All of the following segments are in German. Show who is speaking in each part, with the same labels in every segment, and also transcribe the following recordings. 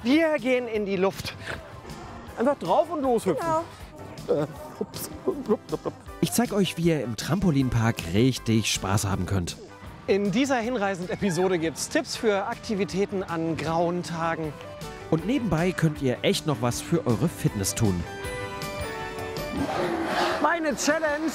Speaker 1: Wir gehen in die Luft. Einfach drauf und loshüpfen.
Speaker 2: Genau.
Speaker 1: Ups.
Speaker 3: Ich zeige euch, wie ihr im Trampolinpark richtig Spaß haben könnt.
Speaker 1: In dieser Hinreisend-Episode gibt es Tipps für Aktivitäten an grauen Tagen.
Speaker 3: Und nebenbei könnt ihr echt noch was für eure Fitness tun.
Speaker 1: Meine Challenge.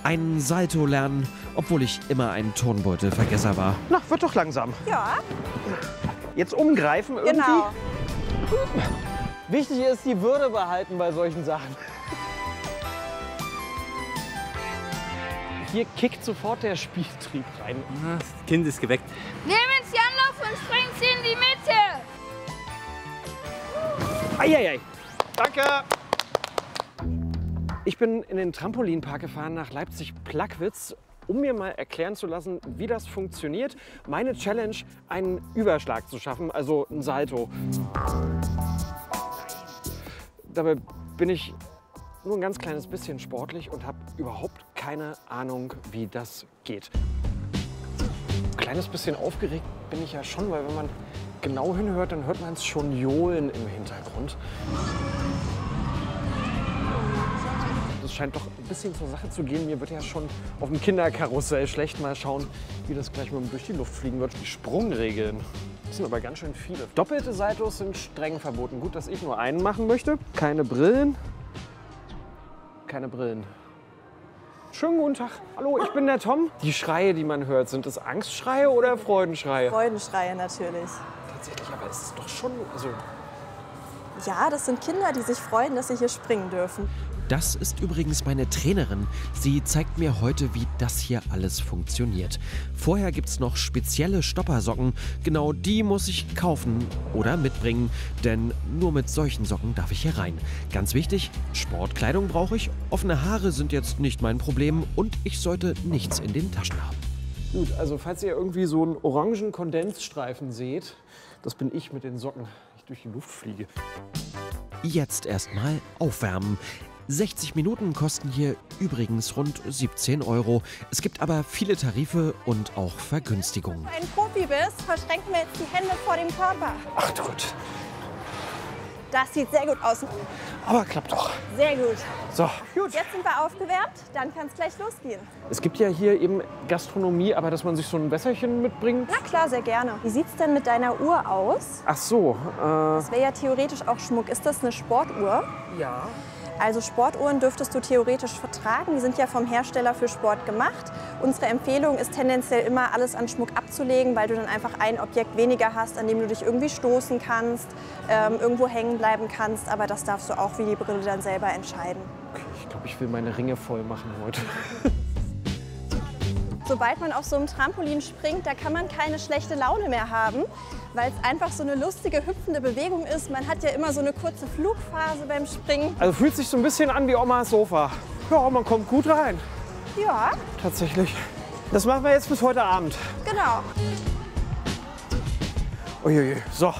Speaker 3: Einen Salto lernen, obwohl ich immer ein Turnbeutelvergesser war.
Speaker 1: Na, wird doch langsam.
Speaker 2: Ja,
Speaker 1: Jetzt umgreifen irgendwie.
Speaker 2: genau.
Speaker 1: Wichtig ist, die Würde behalten bei solchen Sachen. Hier kickt sofort der Spieltrieb rein.
Speaker 4: Das Kind ist geweckt.
Speaker 5: Nehmen Sie Anlauf und springen Sie in die Mitte.
Speaker 1: Eieiei. Danke. Ich bin in den Trampolinpark gefahren nach Leipzig-Plagwitz, um mir mal erklären zu lassen, wie das funktioniert. Meine Challenge, einen Überschlag zu schaffen, also ein Salto. Dabei bin ich nur ein ganz kleines bisschen sportlich und habe überhaupt keine Ahnung, wie das geht. Ein kleines bisschen aufgeregt bin ich ja schon, weil wenn man genau hinhört, dann hört man es schon johlen im Hintergrund. Das scheint doch ein bisschen zur Sache zu gehen. Mir wird ja schon auf dem Kinderkarussell schlecht. Mal schauen, wie das gleich mal durch die Luft fliegen wird. Die Sprungregeln, das sind aber ganz schön viele. Doppelte Saltos sind streng verboten. Gut, dass ich nur einen machen möchte. Keine Brillen. Keine Brillen. Schönen guten Tag. Hallo, ich bin der Tom. Die Schreie, die man hört, sind das Angstschreie oder Freudenschreie?
Speaker 2: Freudenschreie natürlich.
Speaker 1: Tatsächlich, aber es ist doch schon, also
Speaker 2: Ja, das sind Kinder, die sich freuen, dass sie hier springen dürfen.
Speaker 3: Das ist übrigens meine Trainerin. Sie zeigt mir heute, wie das hier alles funktioniert. Vorher gibt's noch spezielle Stoppersocken. Genau die muss ich kaufen oder mitbringen, denn nur mit solchen Socken darf ich hier rein. Ganz wichtig, Sportkleidung brauche ich, offene Haare sind jetzt nicht mein Problem und ich sollte nichts in den Taschen haben.
Speaker 1: gut. Also falls ihr irgendwie so einen orangen Kondensstreifen seht, das bin ich mit den Socken, ich durch die Luft fliege.
Speaker 3: Jetzt erstmal aufwärmen. 60 Minuten kosten hier übrigens rund 17 €. Es gibt aber viele Tarife und auch Vergünstigungen.
Speaker 2: Wenn du ein Profi bist, verschränken wir jetzt die Hände vor dem Körper.
Speaker 1: Ach du Gott,
Speaker 2: Das sieht sehr gut aus.
Speaker 1: aber klappt doch.
Speaker 2: Sehr gut.
Speaker 1: So, gut.
Speaker 2: Jetzt sind wir aufgewärmt, dann kann es gleich losgehen.
Speaker 1: Es gibt ja hier eben Gastronomie, aber dass man sich so ein Wässerchen mitbringt.
Speaker 2: Na klar, sehr gerne. Wie sieht es denn mit deiner Uhr aus?
Speaker 1: Ach so,
Speaker 2: Das wäre ja theoretisch auch Schmuck. Ist das eine Sportuhr?
Speaker 1: ja.
Speaker 2: Also Sportuhren dürftest du theoretisch vertragen. Die sind ja vom Hersteller für Sport gemacht. Unsere Empfehlung ist tendenziell immer, alles an Schmuck abzulegen, weil du dann einfach ein Objekt weniger hast, an dem du dich irgendwie stoßen kannst, irgendwo hängen bleiben kannst. Aber das darfst du auch wie die Brille dann selber entscheiden.
Speaker 1: Okay, ich glaube, ich will meine Ringe voll machen heute.
Speaker 2: Sobald man auf so einem Trampolin springt, da kann man keine schlechte Laune mehr haben, weil es einfach so eine lustige, hüpfende Bewegung ist. Man hat ja immer so eine kurze Flugphase beim Springen.
Speaker 1: Also fühlt sich so ein bisschen an wie Omas Sofa. Ja, man kommt gut rein,
Speaker 2: Ja,
Speaker 1: tatsächlich. Das machen wir jetzt bis heute Abend.
Speaker 2: genau.
Speaker 1: Uiuiui, so.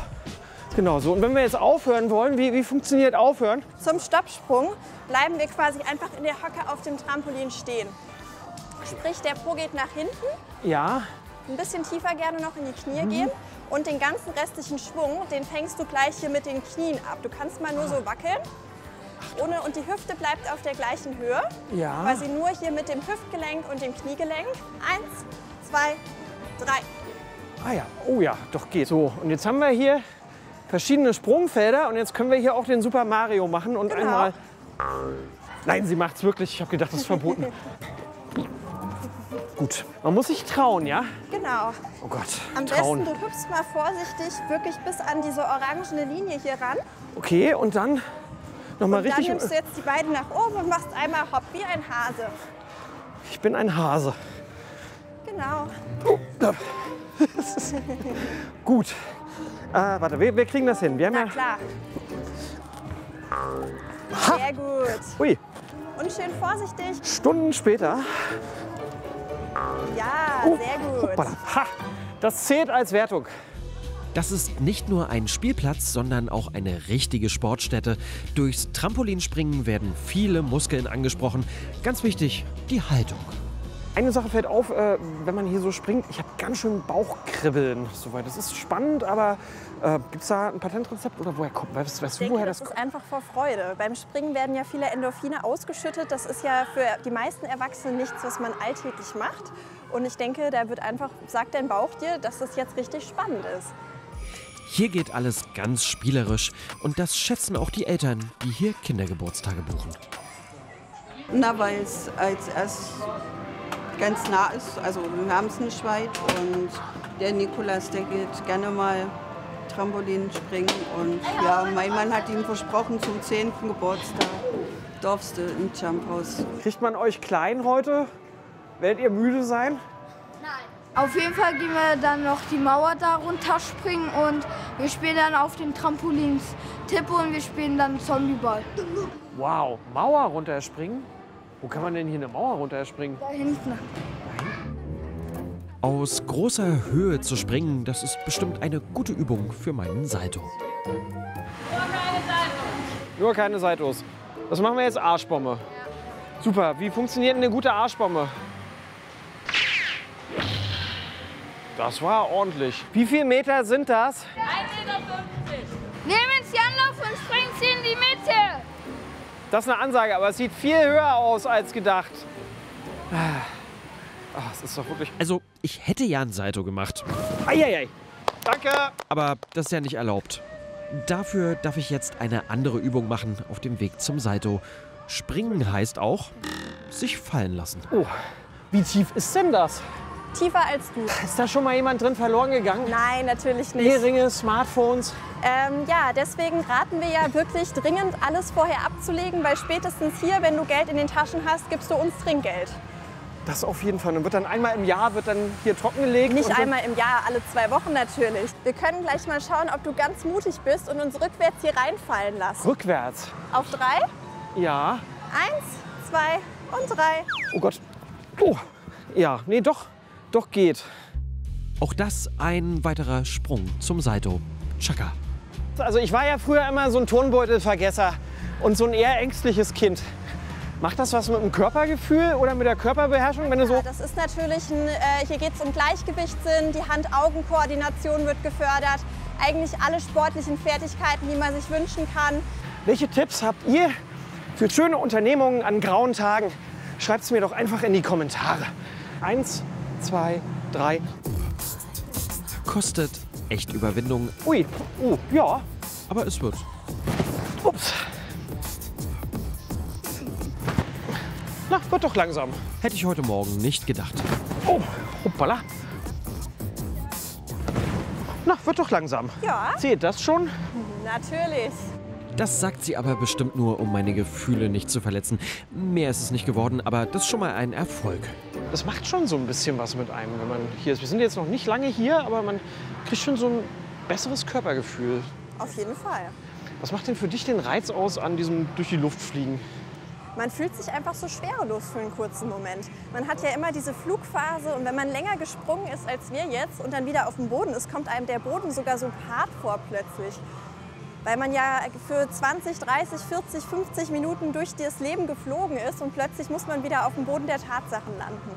Speaker 1: Genau so. Und wenn wir jetzt aufhören wollen, wie funktioniert aufhören?
Speaker 2: Zum Stoppsprung bleiben wir quasi einfach in der Hocke auf dem Trampolin stehen. Sprich, der Po geht nach hinten,
Speaker 1: Ja.
Speaker 2: ein bisschen tiefer gerne noch in die Knie gehen und den ganzen restlichen Schwung, den fängst du gleich hier mit den Knien ab. Du kannst mal nur so wackeln und die Hüfte bleibt auf der gleichen Höhe.
Speaker 1: Ja.
Speaker 2: Quasi nur hier mit dem Hüftgelenk und dem Kniegelenk. 1, 2, 3.
Speaker 1: Ah ja, oh ja, doch geht. So, und jetzt haben wir hier verschiedene Sprungfelder und jetzt können wir hier auch den Super Mario machen und
Speaker 2: Genau.
Speaker 1: einmal... Nein, sie macht's wirklich. Ich habe gedacht, das ist verboten. Gut, man muss sich trauen, ja?
Speaker 2: Genau.
Speaker 1: Oh Gott,
Speaker 2: Am
Speaker 1: trauen.
Speaker 2: besten, du hüpfst mal vorsichtig wirklich bis an diese orangene Linie hier ran.
Speaker 1: Okay, und dann nochmal
Speaker 2: Und dann
Speaker 1: richtig...
Speaker 2: nimmst du jetzt die beiden nach oben und machst einmal hopp wie ein Hase.
Speaker 1: Ich bin ein Hase.
Speaker 2: Genau.
Speaker 1: Das ist gut. Warte, wir kriegen das hin. Wir haben
Speaker 2: Na
Speaker 1: ja...
Speaker 2: klar. Sehr gut.
Speaker 1: Ui,
Speaker 2: Und schön vorsichtig.
Speaker 1: Stunden später.
Speaker 2: Ja, sehr gut.
Speaker 1: Hoppala. Ha, das zählt als Wertung.
Speaker 3: Das ist nicht nur ein Spielplatz, sondern auch eine richtige Sportstätte. Durchs Trampolinspringen werden viele Muskeln angesprochen. Ganz wichtig, die Haltung.
Speaker 1: Eine Sache fällt auf, wenn man hier so springt, ich habe ganz schön Bauchkribbeln. Soweit. Das ist spannend, aber gibt es da ein Patentrezept oder woher kommt? Weißt du, woher das kommt?
Speaker 2: Das ist einfach vor Freude. Beim Springen werden ja viele Endorphine ausgeschüttet. Das ist ja für die meisten Erwachsenen nichts, was man alltäglich macht. Und ich denke, da wird einfach, sagt dein Bauch dir, dass das jetzt richtig spannend ist.
Speaker 3: Hier geht alles ganz spielerisch und das schätzen auch die Eltern, die hier Kindergeburtstage buchen.
Speaker 4: Na, weil es als erst ganz nah ist, also wir haben es nicht weit und der Nikolas, der geht gerne mal Trampolin springen und ja, mein Mann hat ihm versprochen, zum 10. Geburtstag darfst du im Jumphaus.
Speaker 1: Kriegt man euch klein heute? Werdet ihr müde sein?
Speaker 5: Auf jeden Fall gehen wir dann noch die Mauer da runterspringen und wir spielen dann auf den Trampolins Tippe und wir spielen dann Zombieball.
Speaker 1: Wow, Mauer runterspringen? Wo kann man denn hier eine Mauer runterspringen?
Speaker 5: Da hinten.
Speaker 3: Aus großer Höhe zu springen, das ist bestimmt eine gute Übung für meinen Salto.
Speaker 1: Nur keine Saltos. Was machen wir jetzt? Arschbombe. Super, wie funktioniert eine gute Arschbombe? Das war ordentlich. Wie viele Meter sind das?
Speaker 5: 1,50 Meter. Nehmen Sie Anlauf und springen Sie in die Mitte.
Speaker 1: Das ist eine Ansage, aber es sieht viel höher aus als gedacht. Ach, es ist doch wirklich...
Speaker 3: Also, ich hätte ja ein Salto gemacht,
Speaker 1: Eieiei. Danke.
Speaker 3: aber das ist ja nicht erlaubt. Dafür darf ich jetzt eine andere Übung machen auf dem Weg zum Salto. Springen heißt auch, sich fallen lassen.
Speaker 1: Oh, wie tief ist denn das?
Speaker 2: Tiefer als du.
Speaker 1: Ist da schon mal jemand drin verloren gegangen?
Speaker 2: Nein, natürlich nicht.
Speaker 1: Eheringe, Smartphones.
Speaker 2: Ja, deswegen raten wir ja wirklich dringend, alles vorher abzulegen, weil spätestens hier, wenn du Geld in den Taschen hast, gibst du uns Trinkgeld.
Speaker 1: Das auf jeden Fall. Und wird dann einmal im Jahr hier trockengelegt?
Speaker 2: Nicht
Speaker 1: und so?
Speaker 2: einmal im Jahr, alle 2 Wochen natürlich. Wir können gleich mal schauen, ob du ganz mutig bist und uns rückwärts hier reinfallen lassen.
Speaker 1: Rückwärts?
Speaker 2: Auf 3,
Speaker 1: Ja.
Speaker 2: 1, 2 und 3.
Speaker 1: Oh Gott. Oh. Ja, nee, doch geht.
Speaker 3: Auch das ein weiterer Sprung zum Salto. Chaka.
Speaker 1: Also ich war ja früher immer so ein Turnbeutelvergesser und so ein eher ängstliches Kind. Macht das was mit dem Körpergefühl oder mit der Körperbeherrschung, wenn du so...
Speaker 2: Ja, das ist natürlich hier geht es um Gleichgewichtssinn, die Hand-Augen-Koordination wird gefördert. Eigentlich alle sportlichen Fertigkeiten, die man sich wünschen kann.
Speaker 1: Welche Tipps habt ihr für schöne Unternehmungen an grauen Tagen? Schreibt es mir doch einfach in die Kommentare. 1, 2, 3.
Speaker 3: Kostet echt Überwindung,
Speaker 1: Ui, oh, ja.
Speaker 3: aber es wird.
Speaker 1: Ups. Na, wird doch langsam.
Speaker 3: Hätte ich heute Morgen nicht gedacht.
Speaker 1: Oh, hoppala. Na, wird doch langsam.
Speaker 2: Ja.
Speaker 1: Zählt das schon?
Speaker 2: Natürlich.
Speaker 3: Das sagt sie aber bestimmt nur, um meine Gefühle nicht zu verletzen. Mehr ist es nicht geworden, aber das ist schon mal ein Erfolg.
Speaker 1: Das macht schon so ein bisschen was mit einem, wenn man hier ist. Wir sind jetzt noch nicht lange hier, aber man kriegt schon so ein besseres Körpergefühl.
Speaker 2: Auf jeden Fall.
Speaker 1: Was macht denn für dich den Reiz aus an diesem durch die Luft fliegen?
Speaker 2: Man fühlt sich einfach so schwerelos für einen kurzen Moment. Man hat ja immer diese Flugphase und wenn man länger gesprungen ist als wir jetzt und dann wieder auf dem Boden ist, kommt einem der Boden sogar so hart vor plötzlich. Weil man ja für 20, 30, 40, 50 Minuten durch das Leben geflogen ist und plötzlich muss man wieder auf dem Boden der Tatsachen landen.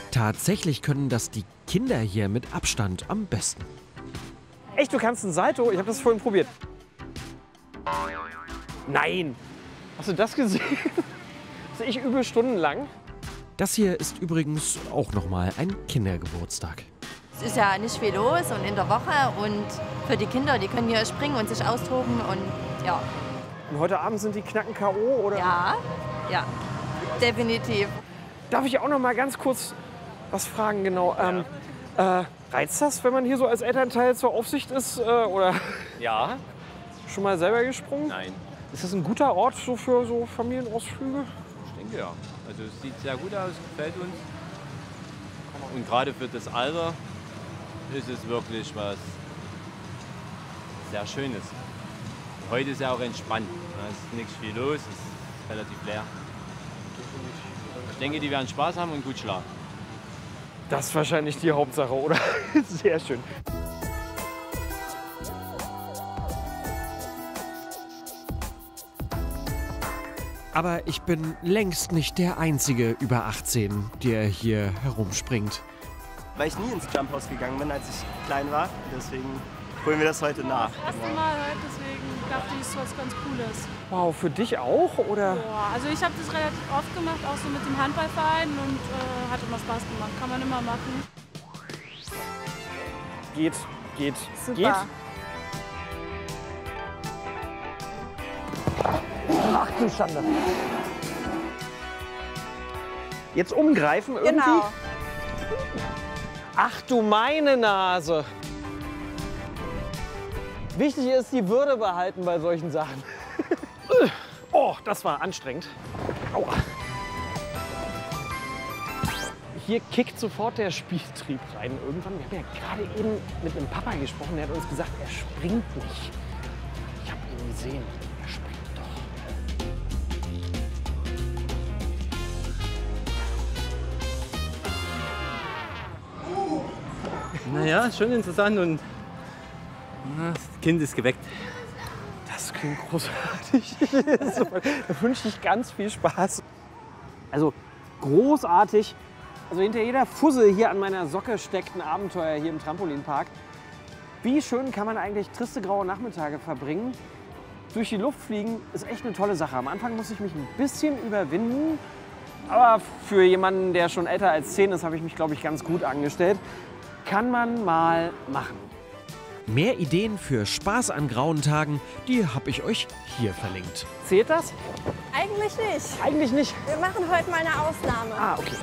Speaker 3: Tatsächlich können das die Kinder hier mit Abstand am besten.
Speaker 1: Echt, du kannst ein Salto? Ich habe das vorhin probiert. Nein! Hast du das gesehen? Das sehe ich übel stundenlang.
Speaker 3: Das hier ist übrigens auch nochmal ein Kindergeburtstag.
Speaker 6: Es ist ja nicht viel los und in der Woche und für die Kinder, die können hier springen und sich austoben und ja.
Speaker 1: Und heute Abend sind die Knacken K.O. oder?
Speaker 6: Ja, definitiv.
Speaker 1: Darf ich auch noch mal ganz kurz was fragen, genau? Reizt das, wenn man hier so als Elternteil zur Aufsicht ist? Oder
Speaker 7: Ja,
Speaker 1: schon mal selber gesprungen?
Speaker 7: nein,
Speaker 1: Ist das ein guter Ort so für so Familienausflüge?
Speaker 7: ich denke ja. Also es sieht sehr gut aus, gefällt uns. Und gerade für das Alter ist es wirklich was sehr Schönes. Heute ist ja auch entspannt. Es ist nichts viel los, es ist relativ leer. Ich denke, die werden Spaß haben und gut schlafen.
Speaker 1: Das ist wahrscheinlich die Hauptsache, oder? Sehr schön.
Speaker 3: Aber ich bin längst nicht der einzige über 18, der hier herumspringt.
Speaker 8: Weil ich nie ins Jumphaus gegangen bin, als ich klein war. Deswegen holen wir das heute nach.
Speaker 9: Das erste Mal halt, deswegen dachte ich, es ist was ganz Cooles.
Speaker 1: Wow, für dich auch, oder?
Speaker 9: Boah, also ich habe das relativ oft gemacht, auch so mit dem Handballverein und hat immer Spaß gemacht. Kann man immer machen.
Speaker 1: Geht.
Speaker 2: Super.
Speaker 1: Geht. Ach du Schande. Jetzt umgreifen irgendwie?
Speaker 2: Genau.
Speaker 1: Ach du meine Nase. Wichtig ist, die Würde behalten bei solchen Sachen. Oh, das war anstrengend. Aua. Hier kickt sofort der Spieltrieb rein. Irgendwann, wir haben ja gerade eben mit einem Papa gesprochen, der hat uns gesagt, er springt nicht. Ich habe ihn gesehen. Er springt doch.
Speaker 7: Naja, schon interessant und das Kind ist geweckt.
Speaker 1: Das klingt großartig. Da wünsche ich ganz viel Spaß. Also großartig. Also hinter jeder Fussel hier an meiner Socke steckt ein Abenteuer hier im Trampolinpark. Wie schön kann man eigentlich triste graue Nachmittage verbringen? Durch die Luft fliegen ist echt eine tolle Sache. Am Anfang muss ich mich ein bisschen überwinden. Aber für jemanden, der schon älter als 10 ist, habe ich mich, glaube ich, ganz gut angestellt. Kann man mal machen.
Speaker 3: Mehr Ideen für Spaß an grauen Tagen, die habe ich euch hier verlinkt.
Speaker 1: Zählt das?
Speaker 2: Eigentlich nicht.
Speaker 1: Eigentlich nicht.
Speaker 2: Wir machen heute mal eine Ausnahme.
Speaker 1: Ah, okay.